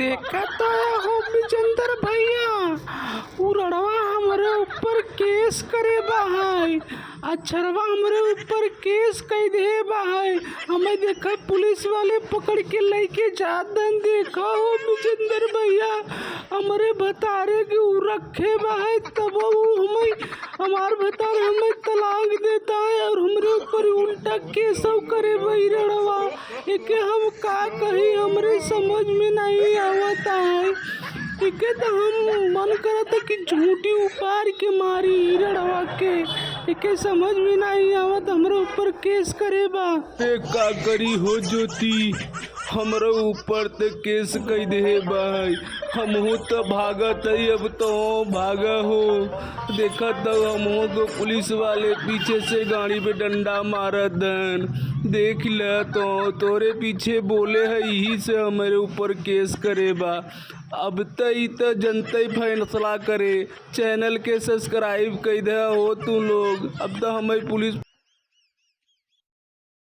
देखा तो हो विजेंद्र भैया, उड़वा हमरे ऊपर केस करे बाहर, अक्षरवा हमरे ऊपर केस कई दे बाहर। हमें देखा पुलिस वाले पकड़ के लेके जादन। देखा हो विजेंद्र भैया, हमरे बतारे के उ रखे बाहर, तब वो हमें हमार बतारे हमें तलाक देता है और हमरे ऊपर उल्टा केस करे भाई रड़वा। एके हम का कही, हमरे समझ में नहीं आवता है। एके तो हम मन करता कि झूठी उपार के मारी रड़वा के, एके समझ में नहीं आवत हमरे ऊपर केस करे बा। का करी हो ज्योति, हमरे ऊपर ते केस कई दे भाई। हमहू तो भागत है, अब तो भागा हो। देखा तो हमहू को पुलिस वाले पीछे से गाड़ी पे डंडा मारत दन। देख ल तो तोरे पीछे बोले है, यही से हमारे ऊपर केस करे बा। अब तो जनता ही फैसला करे। चैनल के सब्सक्राइब कर दे हो तू लोग। अब तो हमें पुलिस